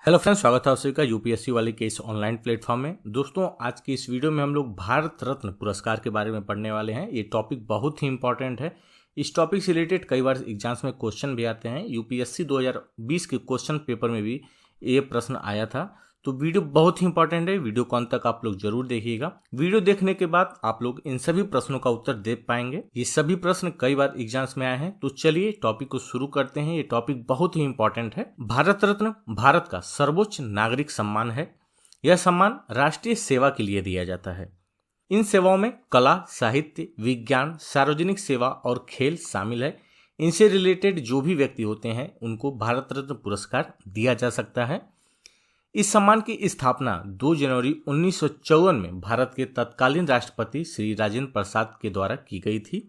Hello friends, स्वागत है आप सभी का यूपीएससी वाले के इस ऑनलाइन प्लेटफॉर्म में। दोस्तों, आज की इस वीडियो में हम लोग भारत रत्न पुरस्कार के बारे में पढ़ने वाले हैं। ये टॉपिक बहुत ही इंपॉर्टेंट है। इस टॉपिक से रिलेटेड कई बार एग्जाम्स में क्वेश्चन भी आते हैं। यूपीएससी 2020 के क्वेश्चन पेपर में भी ये प्रश्न आया था। तो वीडियो बहुत ही इंपॉर्टेंट है। वीडियो को अंत तक आप लोग जरूर देखिएगा। वीडियो देखने के बाद आप लोग इन सभी प्रश्नों का उत्तर दे पाएंगे। ये सभी प्रश्न कई बार एग्जाम्स में आए हैं। तो चलिए टॉपिक को शुरू करते हैं। ये टॉपिक बहुत ही इंपॉर्टेंट है। भारत रत्न भारत का सर्वोच्च नागरिक सम्मान है। यह सम्मान राष्ट्रीय सेवा के लिए दिया जाता है। इन सेवाओं में कला, साहित्य, विज्ञान, सार्वजनिक सेवा और खेल शामिल है। इनसे रिलेटेड जो भी व्यक्ति होते हैं उनको भारत रत्न पुरस्कार दिया जा सकता है। इस सम्मान की स्थापना 2 जनवरी 1954 में भारत के तत्कालीन राष्ट्रपति श्री राजेंद्र प्रसाद के द्वारा की गई थी।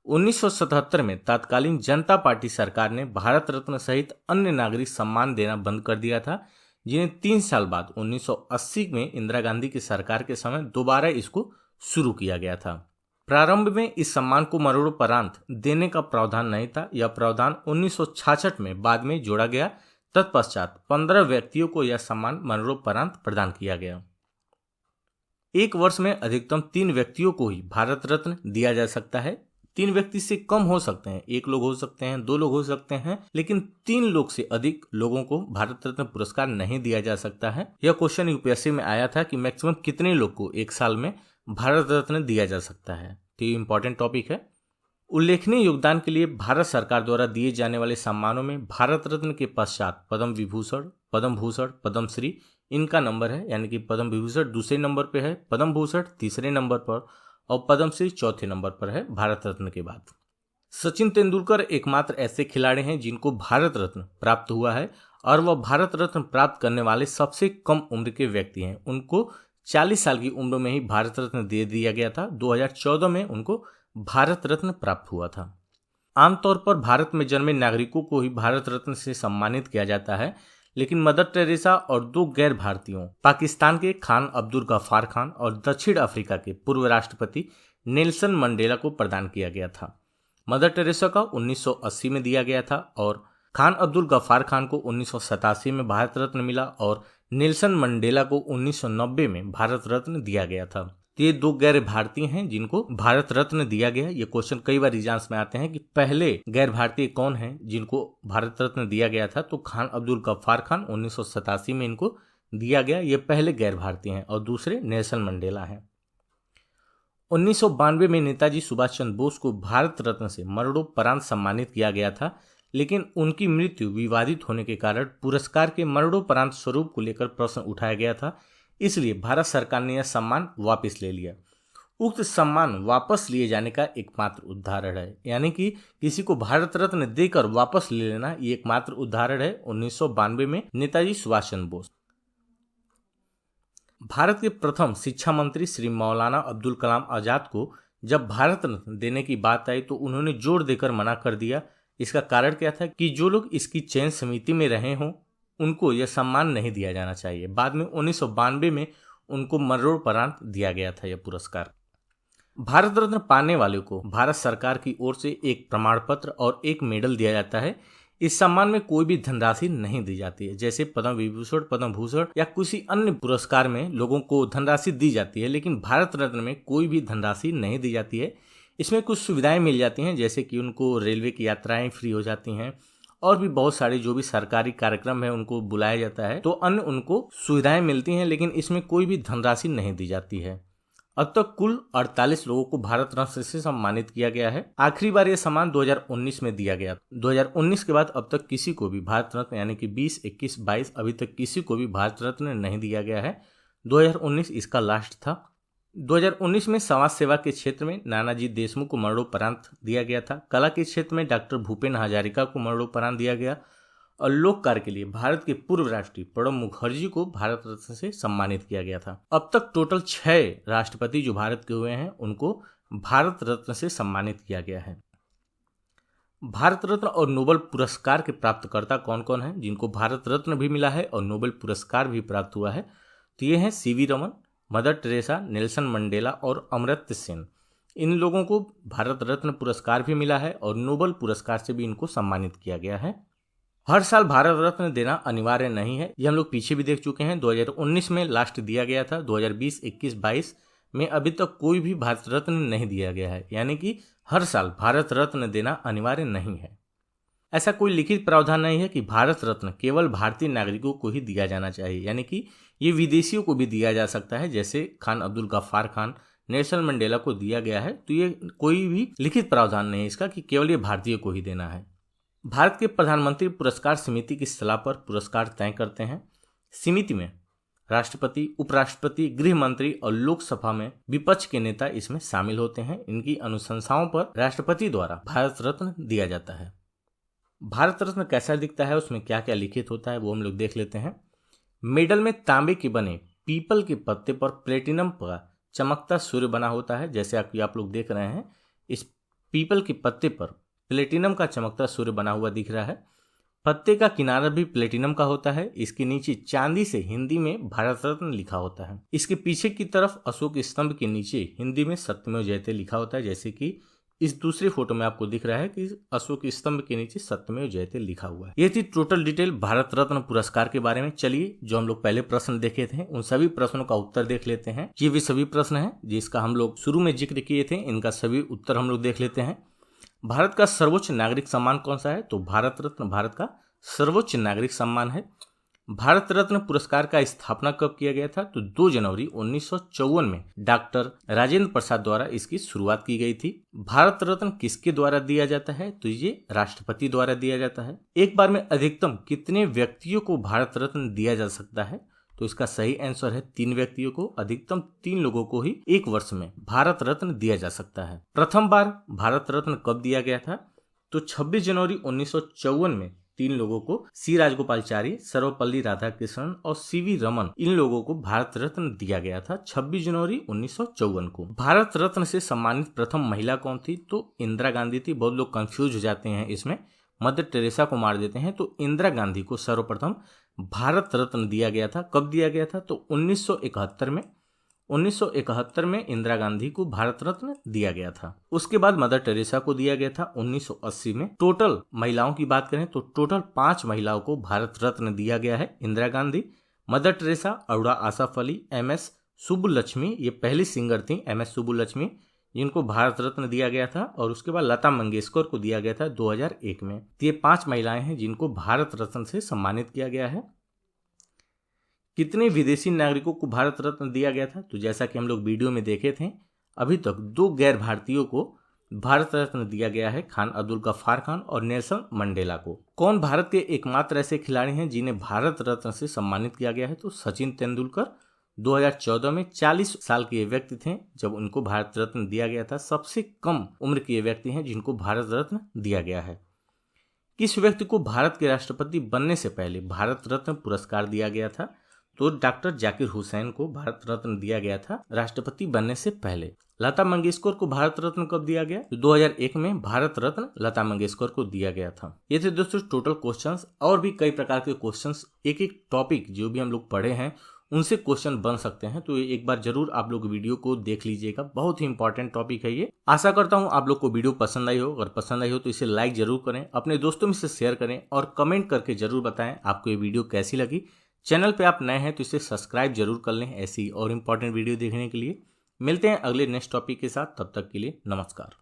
1977 में तत्कालीन जनता पार्टी सरकार ने भारत रत्न सहित अन्य नागरिक सम्मान देना बंद कर दिया था, जिन्हें 3 साल बाद 1980 में इंदिरा गांधी की सरकार के समय दोबारा इसको शुरू किया गया था। प्रारंभ में इस सम्मान को मरणोपरांत देने का प्रावधान नहीं था। यह प्रावधान 1966 में बाद में जोड़ा गया। तत्पश्चात 15 व्यक्तियों को यह सम्मान मरणोपरांत प्रदान किया गया। एक वर्ष में अधिकतम 3 व्यक्तियों को ही भारत रत्न दिया जा सकता है। 3 व्यक्ति से कम हो सकते हैं, 1 लोग हो सकते हैं, 2 लोग हो सकते हैं, लेकिन 3 लोग से अधिक लोगों को भारत रत्न पुरस्कार नहीं दिया जा सकता है। यह क्वेश्चन यूपीएससी में आया था कि मैक्सिमम कितने लोग को एक साल में भारत रत्न दिया जा सकता है। तो ये इंपॉर्टेंट टॉपिक है। उल्लेखनीय योगदान के लिए भारत सरकार द्वारा दिए जाने वाले सम्मानों में भारत रत्न के पश्चात पद्म विभूषण, पद्म भूषण, पद्मश्री इनका नंबर है। यानी कि पद्म विभूषण दूसरे नंबर पे है, पद्म भूषण तीसरे नंबर पर और पद्मश्री चौथे नंबर पर है भारत रत्न के बाद। सचिन तेंदुलकर एकमात्र ऐसे खिलाड़ी हैं जिनको भारत रत्न प्राप्त हुआ है और वह भारत रत्न प्राप्त करने वाले सबसे कम उम्र के व्यक्ति हैं। उनको 40 साल की उम्र में ही भारत रत्न दे दिया गया था। 2014 में उनको भारत रत्न प्राप्त हुआ था। आमतौर पर भारत में जन्मे नागरिकों को ही भारत रत्न से सम्मानित किया जाता है, लेकिन मदर टेरेसा और 2 गैर भारतीयों, पाकिस्तान के खान अब्दुल गफ्फार खान और दक्षिण अफ्रीका के पूर्व राष्ट्रपति नेल्सन मंडेला को प्रदान किया गया था। मदर टेरेसा का 1980 में दिया गया था और खान अब्दुल गफ्फार खान को 1987 में भारत रत्न मिला और नेल्सन मंडेला को 1990 में भारत रत्न दिया गया था। ये 2 गैर भारतीय हैं जिनको भारत रत्न दिया गया। ये क्वेश्चन कई बार एग्जाम्स में आते हैं कि पहले गैर भारतीय कौन हैं जिनको भारत रत्न दिया गया था। तो खान अब्दुल गफ्फार खान 1987 में इनको दिया गया। ये पहले गैर भारतीय हैं और दूसरे नेल्सन मंडेला हैं। 1992 में नेताजी सुभाष चंद्र बोस को भारत रत्न से मरणोपरांत सम्मानित किया गया था, लेकिन उनकी मृत्यु विवादित होने के कारण पुरस्कार के मरणोपरांत स्वरूप को लेकर प्रश्न उठाया गया था। इसलिए भारत सरकार ने यह सम्मान वापस ले लिया। उक्त सम्मान वापस लिए जाने का एकमात्र उदाहरण है, यानी कि किसी को भारत रत्न देकर वापस ले लेना, ये एकमात्र उदाहरण है 1992 में नेताजी सुभाष चंद्र बोस। भारत के प्रथम शिक्षा मंत्री श्री मौलाना अब्दुल कलाम आजाद को जब भारत रत्न देने की बात आई तो उन्होंने जोर देकर मना कर दिया। इसका कारण क्या था कि जो लोग इसकी चयन समिति में रहे हों उनको यह सम्मान नहीं दिया जाना चाहिए। बाद में 1992 में उनको मरणोपरांत दिया गया था यह पुरस्कार। भारत रत्न पाने वाले को भारत सरकार की ओर से एक प्रमाण पत्र और एक मेडल दिया जाता है। इस सम्मान में कोई भी धनराशि नहीं दी जाती है। जैसे पद्म विभूषण, पद्म भूषण या किसी अन्य पुरस्कार में लोगों को धनराशि दी जाती है, लेकिन भारत रत्न में कोई भी धनराशि नहीं दी जाती है। इसमें कुछ सुविधाएं मिल जाती हैं, जैसे कि उनको रेलवे की यात्राएं फ्री हो जाती हैं और भी बहुत सारे जो भी सरकारी कार्यक्रम है उनको बुलाया जाता है, तो अन्य उनको सुविधाएं मिलती हैं, लेकिन इसमें कोई भी धनराशि नहीं दी जाती है। अब तक कुल 48 लोगों को भारत रत्न से सम्मानित किया गया है। आखिरी बार यह सम्मान 2019 में दिया गया। 2019 के बाद अब तक किसी को भी भारत रत्न यानी कि 20, 21, 22 अभी तक किसी को भी भारत रत्न नहीं दिया गया है। 2019 इसका लास्ट था। 2019 में समाज सेवा के क्षेत्र में नानाजी देशमुख को मरणोपरांत दिया गया था। कला के क्षेत्र में डॉक्टर भूपेन हजारिका को मरणोपरांत दिया गया और लोक कार्य के लिए भारत के पूर्व राष्ट्रपति प्रणब मुखर्जी को भारत रत्न से सम्मानित किया गया था। अब तक टोटल 6 राष्ट्रपति जो भारत के हुए हैं उनको भारत रत्न से सम्मानित किया गया है। भारत रत्न और नोबेल पुरस्कार के प्राप्तकर्ता कौन कौन हैं जिनको भारत रत्न भी मिला है और नोबेल पुरस्कार भी प्राप्त हुआ है? तो ये हैं CV Raman, mother Teresa, Nelson Mandela और अमर्त्य सेन। इन लोगों को भारत रत्न पुरस्कार भी मिला है और नोबेल पुरस्कार से भी इनको सम्मानित किया गया है। हर साल भारत रत्न देना अनिवार्य नहीं है, ये हम लोग पीछे भी देख चुके हैं। 2019 में लास्ट दिया गया था, 2020, 21, 22 में अभी तक कोई भी भारत रत्न नहीं दिया गया है, यानी कि हर साल भारत रत्न देना अनिवार्य नहीं है। ऐसा कोई लिखित प्रावधान नहीं है कि भारत रत्न केवल भारतीय नागरिकों को ही दिया जाना चाहिए, यानी कि ये विदेशियों को भी दिया जा सकता है, जैसे खान अब्दुल गफ्फार खान, नेल्सन मंडेला को दिया गया है। तो ये कोई भी लिखित प्रावधान नहीं है इसका कि केवल ये भारतीय को ही देना है। भारत के प्रधानमंत्री पुरस्कार समिति की सलाह पर पुरस्कार तय करते हैं। समिति में राष्ट्रपति, उपराष्ट्रपति, गृह मंत्री और लोकसभा में विपक्ष के नेता इसमें शामिल होते हैं। इनकी अनुशंसाओं पर राष्ट्रपति द्वारा भारत रत्न दिया जाता है। भारत रत्न कैसा दिखता है, उसमें क्या क्या लिखित होता है, वो हम लोग देख लेते हैं। मेडल में तांबे के बने पीपल के पत्ते पर प्लेटिनम का चमकता सूर्य बना होता है। जैसे आप लोग देख रहे हैं, इस पीपल के पत्ते पर प्लेटिनम का चमकता सूर्य बना हुआ दिख रहा है। पत्ते का किनारा भी प्लेटिनम का होता है। इसके नीचे चांदी से हिंदी में भारत रत्न लिखा होता है। इसके पीछे की तरफ अशोक स्तंभ के नीचे हिंदी में सत्यमेव जयते लिखा होता है, जैसे कि इस दूसरी फोटो में आपको दिख रहा है कि अशोक स्तंभ के नीचे सत्यमेव जयते लिखा हुआ है। ये थी टोटल डिटेल भारत रत्न पुरस्कार के बारे में। चलिए, जो हम लोग पहले प्रश्न देखे थे उन सभी प्रश्नों का उत्तर देख लेते हैं। ये भी सभी प्रश्न हैं जिसका हम लोग शुरू में जिक्र किए थे, इनका सभी उत्तर हम लोग देख लेते हैं। भारत का सर्वोच्च नागरिक सम्मान कौन सा है? तो भारत रत्न भारत का सर्वोच्च नागरिक सम्मान है। भारत रत्न पुरस्कार का स्थापना कब किया गया था? तो 2 जनवरी 1954 में डॉक्टर राजेंद्र प्रसाद द्वारा इसकी शुरुआत की गई थी। भारत रत्न किसके द्वारा दिया जाता है? तो ये राष्ट्रपति द्वारा दिया जाता है। एक बार में अधिकतम कितने व्यक्तियों को भारत रत्न दिया जा सकता है? तो इसका सही आंसर है 3 व्यक्तियों को। अधिकतम 3 लोगों को ही एक वर्ष में भारत रत्न दिया जा सकता है। प्रथम बार भारत रत्न कब दिया गया था? तो 26 जनवरी 1954 में 3 लोगों को, सी राजगोपालचारी, सर्वपल्ली राधाकृष्णन और सीवी रमन, इन लोगों को भारत रत्न दिया गया था 26 जनवरी 1954 को। भारत रत्न से सम्मानित प्रथम महिला कौन थी? तो इंदिरा गांधी थी। बहुत लोग कंफ्यूज हो जाते हैं इसमें, मदर टेरेसा को मार देते हैं। तो इंदिरा गांधी को सर्वप्रथम भारत रत्न दिया गया था। कब दिया गया था? तो 1971 में। 1971 में इंदिरा गांधी को भारत रत्न दिया गया था। उसके बाद मदर टेरेसा को दिया गया था 1980 में। टोटल महिलाओं की बात करें तो टोटल 5 महिलाओं को भारत रत्न दिया गया है। Indira Gandhi, mother Teresa, Arora Asaf Ali, MS Subbulakshmi, ये पहली सिंगर थी MS सुब्बुलक्ष्मी, जिनको भारत रत्न दिया गया था। और उसके बाद लता मंगेशकर को दिया गया था 2001 में। तो ये 5 महिलाएं हैं जिनको भारत रत्न से सम्मानित किया गया है। कितने विदेशी नागरिकों को भारत रत्न दिया गया था? तो जैसा कि हम लोग वीडियो में देखे थे, अभी तक 2 गैर भारतीयों को भारत रत्न दिया गया है, खान अब्दुल गफ्फार खान और नेल्सन मंडेला को। कौन भारत के एकमात्र ऐसे खिलाड़ी हैं जिन्हें भारत रत्न से सम्मानित किया गया है? तो सचिन तेंदुलकर 2014 में 40 साल के ये व्यक्ति थे जब उनको भारत रत्न दिया गया था। सबसे कम उम्र के ये व्यक्ति हैं जिनको भारत रत्न दिया गया है। किस व्यक्ति को भारत के राष्ट्रपति बनने से पहले भारत रत्न पुरस्कार दिया गया था? तो डॉक्टर जाकिर हुसैन को भारत रत्न दिया गया था राष्ट्रपति बनने से पहले। लता मंगेशकर को भारत रत्न कब दिया गया? तो 2001 में भारत रत्न लता मंगेशकर को दिया गया था। ये थे दोस्तों टोटल क्वेश्चंस। और भी कई प्रकार के क्वेश्चंस, एक एक टॉपिक जो भी हम लोग पढ़े हैं उनसे क्वेश्चन बन सकते हैं। तो एक बार जरूर आप लोग वीडियो को देख लीजिएगा, बहुत ही इंपॉर्टेंट टॉपिक है ये। आशा करता हूँ आप लोग को वीडियो पसंद आई हो। अगर पसंद आई हो तो इसे लाइक जरूर करें, अपने दोस्तों में से शेयर करें और कमेंट करके जरूर बताएं आपको ये वीडियो कैसी लगी। चैनल पे आप नए हैं तो इसे सब्सक्राइब जरूर कर लें ऐसी और इम्पॉर्टेंट वीडियो देखने के लिए। मिलते हैं अगले नेक्स्ट टॉपिक के साथ, तब तक के लिए नमस्कार।